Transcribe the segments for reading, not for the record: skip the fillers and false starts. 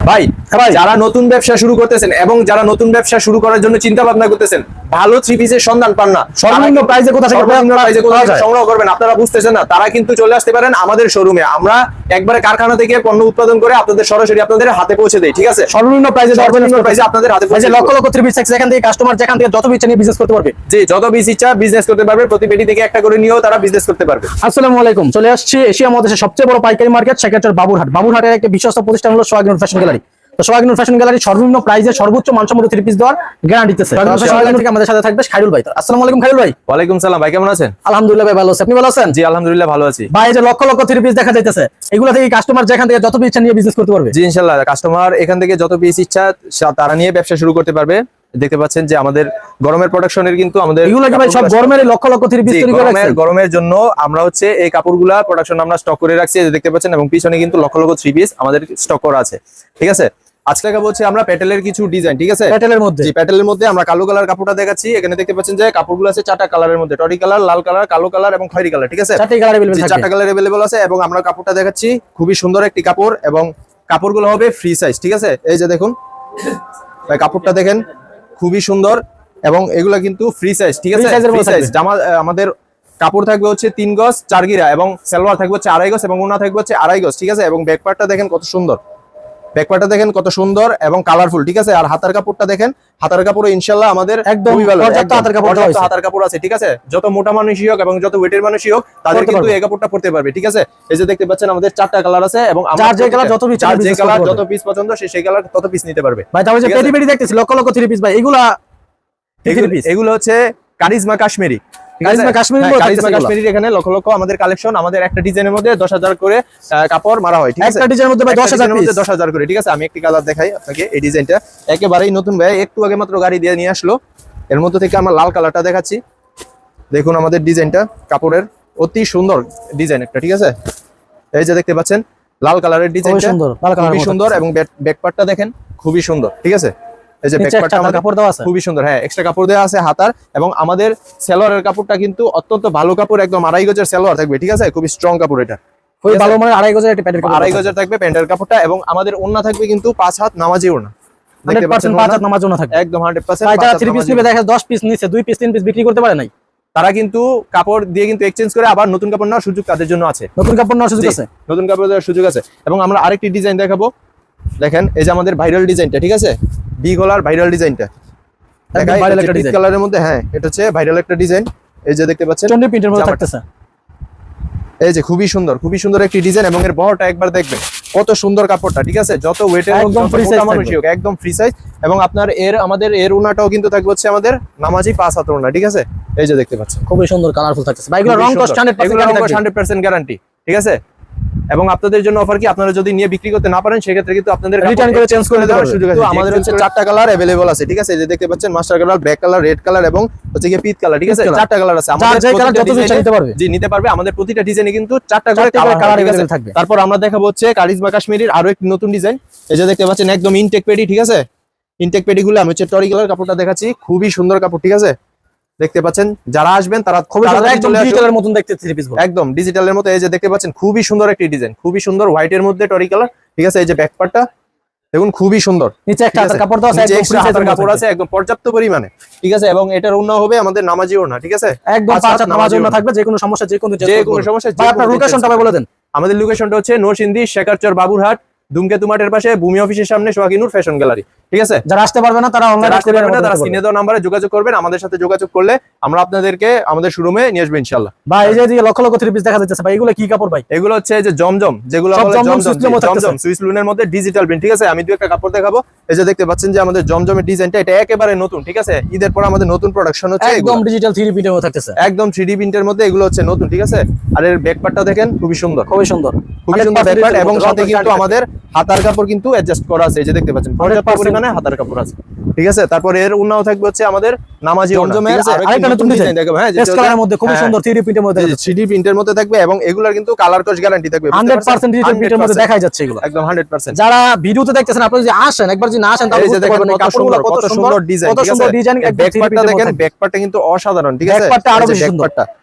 ভাই যারা নতুন ব্যবসা শুরু করতেছেন এবং যারা নতুন ব্যবসা শুরু করার জন্য চিন্তা ভাবনা করতেছেন, ভালো থ্রি পিসের সন্ধান পান না, সর্বনিম্ন প্রাইসে কোথা থেকে সংগ্রহ করবেন আপনারা বুঝতেছেন না, তারা কিন্তু চলে আসতে পারেন আমাদের শোরুমে। আমরা একবারে কারখানা থেকে পণ্য উৎপাদন করে আপনাদের সরাসরি আপনাদের হাতে পৌঁছে দেই। ঠিক আছে, সর্বনিম্ন প্রাইসে আপনাদের হাতে পৌঁছে লক্ষ লক্ষ থ্রি পিস এখান থেকে কাস্টমার যেখান থেকে যত ইচ্ছা নিয়ে বিজনেস করতে পারবে। জি, যত পিস ইচ্ছা বিজনেস করতে পারবে, প্রতি পেটি থেকে একটা করে নিয়েও তারা বিজনেস করতে পারবে। আসসালামু আলাইকুম, চলে আসছে এশিয়া মহাদেশের সবচেয়ে বড় পাইকারি মার্কেট সেক্টর বাবুরহাটের একটা বিশ্বস্ত প্রতিষ্ঠান হলো সোহাগ নূর ফ্যাশন গ্যালারি। তো সোহাগ নূর ফ্যাশন গ্যালারি সর্বনিম্ন প্রাইসে সর্বোচ্চ মানসম্মত থ্রি পিস দেওয়ার গ্যারান্টি দিতেছে। থেকে আমাদের সাথে থাকবে খায়রুল ভাই। আসসালামু আলাইকুম খায়রুল ভাই। ওয়ালাইকুম সালাম ভাই, কেমন আছেন? আলহামদুলিল্লাহ ভাই, ভালো আছি, আপনি ভালো আছেন? জি আলহামদুলিল্লাহ ভালো আছি ভাই। এই যে লক্ষ লক্ষ থ্রি পিস দেখা যাইতেছে, এগুলো থেকে কাস্টমার যেখান থেকে যত ইচ্ছা নিয়ে বিজনেস করতে পারবে। জি ইনশাআল্লাহ, কাস্টমার এখান থেকে যত পিস ইচ্ছা তারা নিয়ে ব্যবসা শুরু করতে পারবে। দেখতে পাচ্ছেন যে আমাদের গরমের প্রোডাকশনের কিন্তু আমাদের এগুলো কি ভাই সব গরমের লক্ষ লক্ষ থ্রি পিস তৈরি করে রাখছেন? গরমের জন্য আমরা হচ্ছে এই কাপড়গুলা প্রোডাকশন আমরা স্টক করে রাখছি, দেখতে পাচ্ছেন, এবং পিছনে কিন্তু লক্ষ লক্ষ থ্রি পিস আমাদের স্টক করা আছে। ঠিক আছে, আজকে বলছি আমরা প্যাটেলের কিছু ডিজাইন। ঠিক আছে, প্যাটেলের মধ্যে প্যাটেলের মধ্যে আমরা কালো কালার কাপড়টা দেখাচ্ছি। এখানে দেখতে পাচ্ছেন যে কাপড়গুলো আছে চারটা কালারের মধ্যে, টরি কালার, লাল কালার, কালো কালার এবং খয়েরি কালার। ঠিক আছে, চারটা কালার अवेलेबल আছে এবং আমরা কাপড়টা দেখাচ্ছি, খুবই সুন্দর একটি কাপড় এবং কাপড়গুলো হবে ফ্রি সাইজ। ঠিক আছে, এই যে দেখুন ভাই, কাপড়টা দেখেন খুবই সুন্দর এবং এগুলা কিন্তু ফ্রি সাইজ। ঠিক আছে, ফ্রি সাইজ জামা আমাদের কাপড় থাকবে হচ্ছে 3 গজ 4 গিরা এবং সালোয়ার থাকবে হচ্ছে 2.5 গজ এবং ওড়না থাকবে হচ্ছে 2.5 গজ। ঠিক আছে, এবং ব্যাক পার্টটা দেখেন কত সুন্দর, ব্যাকপার্টটা দেখেন কত সুন্দর এবং কালারফুল। ঠিক আছে, আর হাতার কাপড়টা দেখেন, হাতার কাপড় ইনশাআল্লাহ আমাদের একদম ভালো, হাতার কাপড় আছে। ঠিক আছে, যত মোটা মানুষই হোক এবং যত ওয়েটের মানুষই হোক তাদের কিন্তু এই কাপড়টা পরতে পারবে। ঠিক আছে, এই যে দেখতে পাচ্ছেন আমাদের 4টা কালার আছে এবং যে কালার যত পিস পছন্দ সেই কালার তত পিস নিতে পারবে। ভাই তাহলে যে পেটি পেটি দেখতেছি লক্ষ লক্ষ থ্রি পিস, ভাই এগুলো হচ্ছে কারিজমা কাশ্মীরি। কাশ্মীরি এখানে লক্ষ লক্ষ আমাদের কালেকশন, আমাদের একটা ডিজাইনের মধ্যে 10,000 করে কাপড় মারা হয়। ঠিক আছে, একটা ডিজাইনের মধ্যে 10,000 করে। ঠিক আছে, আমি একটি কালার দেখাই আপনাকে। এই ডিজাইনটা একেবারেই নতুন ভাই, একটু আগে মাত্র গাড়ি দিয়ে নিয়ে আসলো। এর মধ্যে থেকে আমরা লাল কালারটা দেখাচ্ছি। দেখুন আমাদের ডিজাইনটা, কাপড়ের অতি সুন্দর ডিজাইন একটা। ঠিক আছে, এই যে দেখতে পাচ্ছেন লাল কালারের ডিজাইনটা খুবই সুন্দর এবং ব্যাক পার্টটা দেখেন খুবই সুন্দর। ঠিক আছে, এই যে কাপড় দেওয়া আছে খুবই সুন্দর, হ্যাঁ এক্সট্রা কাপড় দেওয়া আছে হাতার, এবং আমাদের সালোয়ারের কাপড়টা কিন্তু অত্যন্ত ভালো কাপড়, একদম 2.5 গজের সালোয়ার থাকবে। ঠিক আছে, খুবই স্ট্রং কাপড়, এটা খুবই ভালো মানে 2.5 গজের একটা প্যান্টের কাপড়, 2.5 গজের থাকবে প্যান্টের কাপড়টা, এবং আমাদের ওড়না থাকবে কিন্তু 5 হাত নামাজি ওড়না। 100% 5 হাত নামাজি ওড়না থাকবে একদম 100%। ভাই যারা 3 পিস নিবে দেখা 10 পিস নিচে 2 পিস 3 পিস বিক্রি করতে পারে নাই, তারা কিন্তু কাপড় দিয়ে কিন্তু এক্সচেঞ্জ করে আবার নতুন কাপড় নেওয়ার সুযোগ তাদের জন্য আছে। নতুন কাপড় নেওয়ার সুযোগ আছে, নতুন কাপড় দেওয়ার সুযোগ আছে। এবং আমরা আরেকটি ডিজাইন দেখাবো, দেখেন এই যে আমাদের ভাইরাল ডিজাইনটা। ঠিক আছে, বি গলার ভাইরাল ডিজাইনটা কালারের মধ্যে, হ্যাঁ এটা হচ্ছে ভাইরাল একটা ডিজাইন। এই যে দেখতে পাচ্ছেন চন্ডি প্রিন্টের মধ্যে থাকতেছে, এই যে খুবই সুন্দর একটি ডিজাইন, এবং এর বহরটা একবার দেখবেন কত সুন্দর কাপড়টা। ঠিক আছে, যত ওয়েটের একদম ফ্রি সাইজ মানুষই হোক একদম ফ্রি সাইজ, এবং আপনার আমাদের ওড়নাটাও কিন্তু থাকবে হচ্ছে আমাদের নামাজি 5 হাত ওড়না। ঠিক আছে, এই যে দেখতে পাচ্ছেন খুবই সুন্দর কালারফুল থাকতেছে ভাই, এগুলো রং কস্ট 100% গ্যারান্টি। ঠিক আছে, এবং আপনাদের জন্য অফার কি, আপনারা যদি নিয়ে বিক্রি করতে না পারেন সেক্ষেত্রে কিন্তু আপনাদের রিটার্ন করে চেঞ্জ করে দেওয়ার সুযোগ আছে। আমাদের হচ্ছে 4টা কালার अवेलेबल আছে। ঠিক আছে, এই যে দেখতে পাচ্ছেন master colour, black colour, red colour এবং হচ্ছে কি পিচ কালার। ঠিক আছে, 4টা কালার আছে, আমাদের যে কালার যত ইচ্ছা নিতে পারবে। জি নিতে পারবে, আমাদের প্রতিটা ডিজাইনে কিন্তু 4টা করে কালার अवेलेबल থাকবে। তারপর আমরা দেখাবো হচ্ছে কারিজমা কাশ্মীরির আরো একটি নতুন ডিজাইন। এই যে দেখতে পাচ্ছেন একদম ইনটেক পেডি। ঠিক আছে, ইনটেক পেডি গুলো আমি হচ্ছে টরি কালার কাপড়টা দেখাচ্ছি, খুবই সুন্দর কাপড়। ঠিক আছে, দেখতে পাচ্ছেন যারা আসবেন তারা খুবই একদম ডিজিটালের মতন দেখতে থ্রি পিস, একদম ডিজিটালের মতো। এই যে দেখতে পাচ্ছেন খুবই সুন্দর একটি ডিজাইন, খুবই সুন্দর হোয়াইটের মধ্যে টরি কালার। ঠিক আছে, এই যে ব্যাক পার্টটা দেখুন খুবই সুন্দর, নিচে একটা হাতার কাপড় দাও আছে, একদম ফ্রি সাইজের কাপড় আছে একদম পর্যাপ্ত পরিমাণে। ঠিক আছে, এবং এটার ওড়না হবে আমাদের নামাজি ওড়না। ঠিক আছে, একদম 5 হাত নামাজি ওড়না থাকবে, যে কোনো সমস্যা যে কোনো সমস্যা। আপনার লোকেশনটা বলে দেন। আমাদের লোকেশনটা হচ্ছে নরসিংদী শেখারচর বাবুরহাট ধূমকেতু মাঠের পাশে ভূমি অফিসের সামনে সোহাগ নূর ফ্যাশন গ্যালারি। ঠিক আছে, যারা আসতে পারবে না তারা অনলাইনে আসতে পারবে না, তারা স্ক্রিনে দেওয়া নম্বরে যোগাযোগ করবেন, আমাদের সাথে যোগাযোগ করলে আমরা আপনাদেরকে আমাদের শোরুমে নিয়ে আসবো ইনশাআল্লাহ। ভাই এই যে লক্ষ লক্ষ থ্রি পিস দেখা যাচ্ছে ভাই, এগুলো কি কাপড় ভাই? এগুলো হচ্ছে যে জমজম, যেগুলো জমজম সুইস লুনের মধ্যে ডিজিটাল প্রিন্ট। ঠিক আছে, আমি দুই একটা কাপড় দেখাবো। এই যে দেখতে পাচ্ছেন যে আমাদের জমজমের ডিজাইনটা, এটা একেবারে নতুন। ঠিক আছে, ঈদের পর আমাদের নতুন প্রোডাকশন হচ্ছে, একদম ডিজিটাল 3D প্রিন্টের মধ্যে থাকতেছে, একদম 3D প্রিন্টের মধ্যে এগুলো হচ্ছে নতুন। ঠিক আছে, আর এর ব্যাক পার্টটা দেখেন খুবই সুন্দর, খুবই সুন্দর ব্যাক পার্ট, এবং সাথে কিন্তু আমাদের হাতার কাপড় কিন্তু অ্যাডজাস্ট করা আছে। এই যে দেখতে পাচ্ছেন পর্যাপ্ত পরিমাণে হাতার কাপড় আছে। ঠিক আছে, তারপর এর ওড়নাও থাকবে হচ্ছে আমাদের নামাজি জমজমের আরেকটা নতুন ডিজাইন দেখাবো, হ্যাঁ টেক্সট কালারের মধ্যে খুবই সুন্দর 3D প্রিন্টের মধ্যে, 3D প্রিন্টের মধ্যে থাকবে, এবং এগুলার কিন্তু কালার কস গ্যারান্টি থাকবে 100% ডিজিটাল প্রিন্টের মধ্যে দেখাই যাচ্ছে এগুলো একদম 100%। যারা ভিডিওতে দেখতেছেন আপনারা যদি আসেন, একবার যদি না আসেন তাহলে বুঝতে পারবেন কাপড়গুলো কত সুন্দর ডিজাইন, কত সুন্দর ডিজাইন। ব্যাক পার্টটা দেখেন, ব্যাক পার্টটা কিন্তু অসাধারণ। ঠিক আছে, ব্যাক পার্টটা আরো বেশি সুন্দর,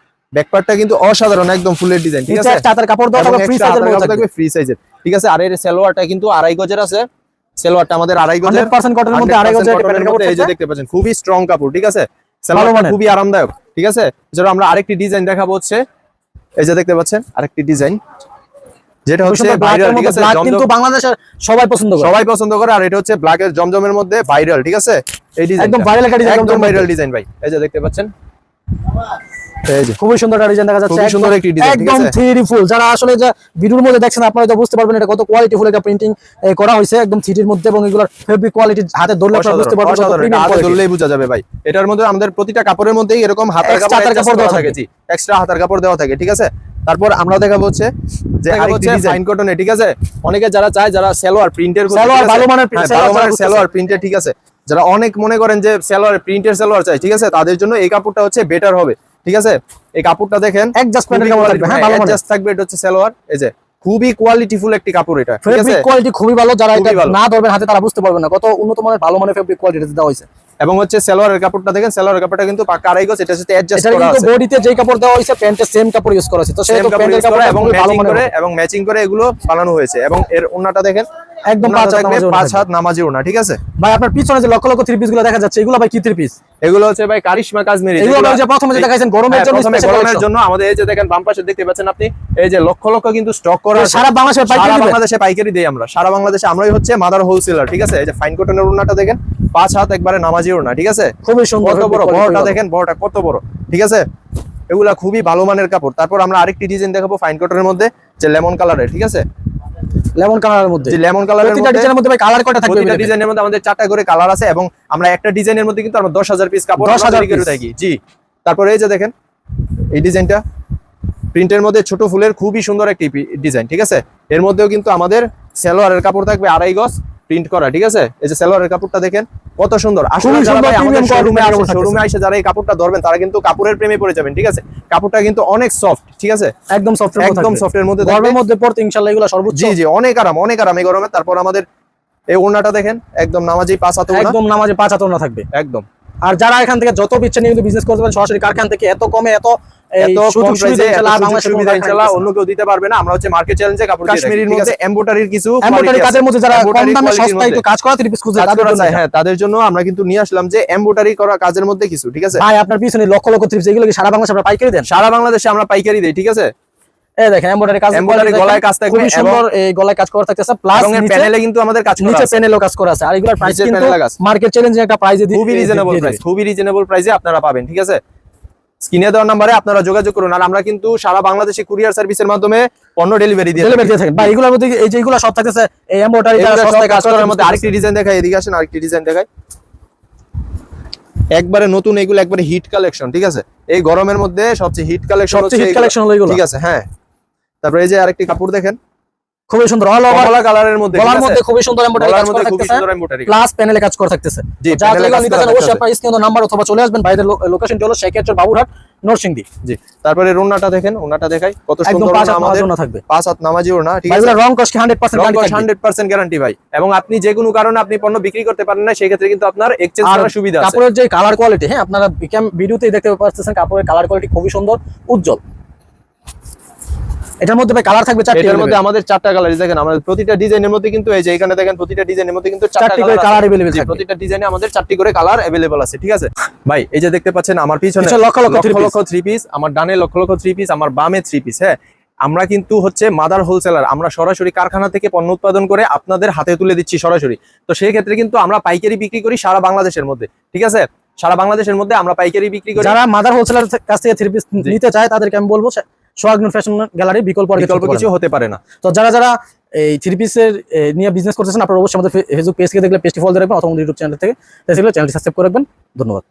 ব্যাক পার্টটা কিন্তু অসাধারণ, একদম ফুলের ডিজাইন। ঠিক আছে, একটা হাতার কাপড় দাও থাকবে ফ্রি সাইজের মধ্যে থাকবে, ফ্রি সাইজের। ঠিক আছে, আর এর সালোয়ারটা কিন্তু 2.5 গজের আছে, সালোয়ারটা আমাদের আড়াই গজের 100% কটনের মধ্যে আড়াই গজের কটনের মধ্যে এই যে দেখতে পাচ্ছেন খুবই স্ট্রং কাপড়, ঠিক আছে, ভালো সালোয়ারটা মানের। খুবই আরামদায়ক, ঠিক আছে। এছাড়া আমরা আরেকটি ডিজাইন দেখাবো, হচ্ছে এই যে দেখতে পাচ্ছেন আরেকটি ডিজাইন, যেটা হচ্ছে ভাইরাল, ঠিক আছে, ব্ল্যাক কিন্তু বাংলাদেশের সবাই পছন্দ করে, সবাই পছন্দ করে। আর এটা হচ্ছে ব্ল্যাকের জমজমের মধ্যে ভাইরাল, ঠিক আছে, এই ডিজাইন একদম ভাইরাল একটা ডিজাইন, একদম ভাইরাল ডিজাইন ভাই। এই যে দেখতে পাচ্ছেন, এই যে খুবই সুন্দর একটা ডিজাইন দেখা যাচ্ছে, খুবই সুন্দর একটি ডিজাইন, ঠিক একদম আছে। থ্রি ফুল। যারা আসলে যে ভিডিওর মধ্যে দেখছেন আপনারা তো বুঝতে পারবেন এটা কত কোয়ালিটি ফুল একটা প্রিন্টিং করা হয়েছে, একদম থ্রির মধ্যে, এবং এগুলোর ফেব্রিক কোয়ালিটি হাতে ধরলে আপনারা বুঝতে পারবেন কত অসাধারণ, প্রিমিয়াম হাতে কোয়ালিটি। ধরলেই বোঝা যাবে ভাই। এটার মধ্যে আমাদের প্রতিটা কাপড়ের মধ্যেই এরকম হাতার Extra কাপড় হাতার কাপড় দেওয়া থাকে, জি, এক্সট্রা হাতার কাপড় দেওয়া থাকে, ঠিক আছে। তারপর আমরা দেখাবো হচ্ছে যে আরেকটি ফাইন কটনে, ঠিক আছে। অনেকে যারা চায়, যারা সালোয়ার প্রিন্টের, সালোয়ার ভালো মানের সালোয়ার প্রিন্টের, ঠিক আছে, যারা অনেক মনে করেন যে সালোয়ার প্রিন্টের সালোয়ার চাই, ঠিক আছে, তাদের জন্য এই কাপড়টা হচ্ছে বেটার হবে, ঠিক আছে। এই কাপড়টা দেখেন অ্যাডজাস্ট প্যান্টের কাপড় থাকবে, হ্যাঁ ভালো মানের অ্যাডজাস্ট থাকবে। এটা হচ্ছে সালোয়ার, এই যে খুবই কোয়ালিটিফুল একটি কাপড়, এটা ঠিক আছে, ফেব্রিক কোয়ালিটি খুবই ভালো। যারা এটা খুবই ভালো। না ধরবেন হাতে তারা বুঝতে পারবেন না কত উন্নত মানের ভালো মানের ফেব্রিক কোয়ালিটি দেওয়া হয়েছে। এবং হচ্ছে সালোয়ারের কাপড়টা দেখেন, সালোয়ারের কাপড়টা কিন্তু পাকা আড়াই গজ, এটা সাথে অ্যাডজাস্ট এটা করা কিন্তু আছে, বডিতে যেই কাপড় দেওয়া হয়েছে প্যান্টের সেম কাপড় ইউজ করা হয়েছে, তো সেম সেটা কাপড় প্যান্টের use কাপড় করা এবং এবং ভালো ম্যাচিং মানের করে এবং ম্যাচিং করে এগুলো বানানো হয়েছে। এবং এর ওন্নাটা দেখেন, একদম ওন্নাটা 5 হাত থাকবে নামাজি 5 হাত নামাজি ওন্না, ঠিক আছে। ভাই আপনার পিছনে যে লক্ষ লক্ষ থ্রি পিস গুলো দেখা যাচ্ছে, এগুলো ভাই কি থ্রি পিস? এগুলো হচ্ছে ভাই কারিশমা কাশ্মীরি, এগুলো ভাই যে প্রথমে যে দেখাইছেন গরমের জন্য, প্রথমে special গরমের collection। জন্য আমাদের এই যে দেখেন বাম পাশে দেখতে পাচ্ছেন আপনি, এই যে লক্ষ লক্ষ কিন্তু স্টক করা আছে। সারা বাংলাদেশে পাইকারি সারা দিবেন? বাংলাদেশে পাইকারি দেই আমরা, সারা বাংলাদেশে আমরাই হচ্ছে মাদার হোলসেলার, ঠিক আছে। এই যে ফাইন কটনের ওন্নাটা দেখেন, 5 হাত একবারে নামাজি ওন্না, ঠিক আছে, খুবই সুন্দর, কত বড়, খুবই বড়টা ভালো। দেখেন, বড়টা কত বড়, ঠিক আছে। এগুলা খুবই ভালো মানের কাপড়। তারপর আমরা আরেকটি ডিজাইন দেখাবো ফাইন কটনের মধ্যে, যে লেমন কালারের, ঠিক আছে, লেমন কালারের মধ্যে। যে লেমন কালারের প্রতিটা মধ্যে, ডিজাইনের মধ্যে ভাই কালার কয়টা থাকবে? প্রতিটা ডিজাইনের মধ্যে আমাদের 4টা করে কালার আছে, এবং আমরা একটা ডিজাইনের মধ্যে কিন্তু আমরা 10,000 পিস কাপড় 10,000 তৈরি করে piece। থাকি, জি। তারপরে এই যে দেখেন এই ডিজাইনটা প্রিন্টের মধ্যে ছোট ফুলের খুবই সুন্দর একটি ডিজাইন, ঠিক আছে। এর মধ্যেও কিন্তু আমাদের সালোয়ারের কাপড় থাকবে আড়াই গজ প্রিন্ট করা, ঠিক আছে। এই যে সালোয়ারের কাপড়টা দেখেন কত সুন্দর। আসলে খুবই যারা সুন্দর, ভাই আমাদের premium quality কাপড় থাকতেছে। শোরুমে এসে যারা এই কাপড়টা ধরবেন তারা কিন্তু কাপড়ের প্রেমে পড়ে যাবেন, ঠিক আছে। কাপড়টা কিন্তু অনেক সফট, ঠিক আছে, একদম সফট, একদম সফটের মধ্যে থাকবে। গরমের মধ্যে পড়তে ইনশাআল্লাহ এগুলো সর্বোচ্চ, জি জি, অনেক আরাম, অনেক আরাম এই গরমে। তারপর আমাদের এই ওড়নাটা দেখেন, একদম নামাজি 5 হাত ওড়না, একদম নামাজে 5 হাত ওড়না থাকবে। একদম। আর যারা এখান থেকে যত ইচ্ছা নিয়ে বিজনেস করতে পারেন সরাসরি কারখানা থেকে, এত কমে এত এত সুযোগ কম সুবিধা প্রাইসে ইনশাআল্লাহ বাংলাদেশের সুবিধা ইনশাআল্লাহ অন্য কেউ দিতে পারবে না। আমরা হচ্ছে মার্কেট চ্যালেঞ্জে কাপড় দিয়ে থাকি, কাশ্মীরির ঠিক মধ্যে আছে। এমব্রয়ডারির কিছু এমব্রয়ডারি কাজের মধ্যে যারা কম embroidery দামে quality-র সস্তায় একটু মধ্যে কাজ করা থ্রি পিস খুঁজে কাজ তাদের করা জন্য যায়, হ্যাঁ, তাদের জন্য আমরা কিন্তু নিয়ে আসলাম যে এমব্রয়ডারি করা কাজের মধ্যে কিছু, ঠিক আছে। ভাই আপনার পিছনে লক্ষ লক্ষ থ্রি পিস, এগুলো কি সারা বাংলাদেশে আপনারা পাইকারি দেন? সারা বাংলাদেশে আমরা পাইকারি দেই, ঠিক আছে। এই দেখেন এমব্রয়ডারি কাজ, Embroidery গলায় কাজ থাকবে, খুবই সুন্দর, এই গলায় কাজ করা থাকতেছে, প্লাস এবং এর নিচে প্যানেলে কিন্তু আমাদের কাজ করা নিচে আছে, প্যানেলও কাজ করা আছে। আর এগুলোর প্রাইস নিচের কিন্তু প্যানেলে কাজ। মার্কেট চ্যালেঞ্জিং একটা প্রাইসে খুবই রিজনেবল প্রাইস, খুবই রিজনেবল প্রাইসে আপনারা পাবেন, ঠিক আছে। স্ক্রিনে দেওয়া নম্বরে আপনারা যোগাযোগ করুন। আর আমরা কিন্তু সারা বাংলাদেশে কুরিয়ার সার্ভিসের মাধ্যমে পণ্য ডেলিভারি দিয়ে ডেলিভারি দিয়ে থাকেন। ভাই এগুলোর মধ্যে এই যে এগুলো সব থাকতেছে এই এমব্রয়ডারি যারা সস্তায় কাজ করার মধ্যে আরেকটি ডিজাইন দেখাই, এদিকে আসেন, আরেকটি ডিজাইন দেখাই। একবারে নতুন, এগুলো একবারে হিট কালেকশন, ঠিক আছে। এই গরমের মধ্যে সবচেয়ে হিট কালেকশন, সবচেয়ে হিট কালেকশন হলো এগুলো, ঠিক আছে, হ্যাঁ। তারপরে এই যে আরেকটি কাপড় দেখেন, খুবই সুন্দর, অল ওভার কমলা কালারের মধ্যে, গলার মধ্যে খুবই সুন্দর এমব্রয়ডারি কাজ গলার করা মধ্যে খুবই থাকতেছে, সুন্দর এমব্রয়ডারি, প্লাস প্যানেলে কাজ করা থাকতেছে। জি, যা প্যানেলে যেগুলো কাজ নিতে করা চান অবশ্যই থাকতেছে। আপনার স্ক্রিনে নাম্বার অথবা চলে আসবেন। ভাইদের লোকেশনটি হলো শেখেরচর বাবুরহাট নরসিংদী। জি। তারপরে ওড়নাটা দেখেন, ওড়নাটা দেখাই কত একদম সুন্দর 5 ওড়না হাত আমাদের, ওড়না থাকবে। 5 হাত নামাজি ওড়না, ঠিক ভাই আছে। এগুলো রং কষ্ট 100% গ্যারান্টি থাকবে, 100% গ্যারান্টি ভাই। এবং আপনি যে কোনো কারণে আপনি পণ্য বিক্রি করতে পারেন না, সেই ক্ষেত্রে কিন্তু আপনার এক্সচেঞ্জ করার সুবিধা আছে। কাপড়ের যে কালার কোয়ালিটি, হ্যাঁ আপনারা ভিডিওতেই দেখতে পাচ্ছেন কাপড়ের কালার কোয়ালিটি খুবই সুন্দর, উজ্জ্বল। এটার মধ্যে ভাই কালার থাকবে 4টি, এটার মধ্যে আমাদের 4টা কালার দেখেন। আমাদের প্রতিটা ডিজাইনের মধ্যে কিন্তু এই যে এখানে দেখেন, প্রতিটা ডিজাইনের মধ্যে কিন্তু 4টা করে কালার अवेलेबल থাকবে। প্রতিটা ডিজাইনে আমাদের 4টি করে কালার अवेलेबल আছে, ঠিক আছে ভাই। এই যে দেখতে পাচ্ছেন আমার পিছনে লক্ষ লক্ষ থ্রি পিস, আমার ডানে লক্ষ লক্ষ থ্রি পিস, আমার বামে থ্রি পিস, হ্যাঁ। আমরা কিন্তু হচ্ছে মাদার হোলসেলার, আমরা সরাসরি কারখানা থেকে পণ্য উৎপাদন করে আপনাদের হাতে তুলে দিচ্ছি সরাসরি। তো সেই ক্ষেত্রে কিন্তু আমরা পাইকারি বিক্রি করি সারা বাংলাদেশের মধ্যে, ঠিক আছে। সারা বাংলাদেশের মধ্যে আমরা পাইকারি বিক্রি করি। যারা মাদার হোলসেলার কাছ থেকে থ্রি পিস নিতে চায় তাদেরকে আমি বলবো সোহাগ ফ্যাশন গ্যালারি বিকল্প কিছু হতে পারে না। তো যারা যারা এই থ্রি পিসের নিয়ে বিজনেস করতেছেন আপনারা অবশ্যই আমাদের ফেসবুক পেজকে দেখলে পেজটি ফলো দিয়ে রাখবেন, অথবা ইউটিউব চ্যানেল থেকে চ্যানেলটি সাবস্ক্রাইব করে রাখবেন। ধন্যবাদ।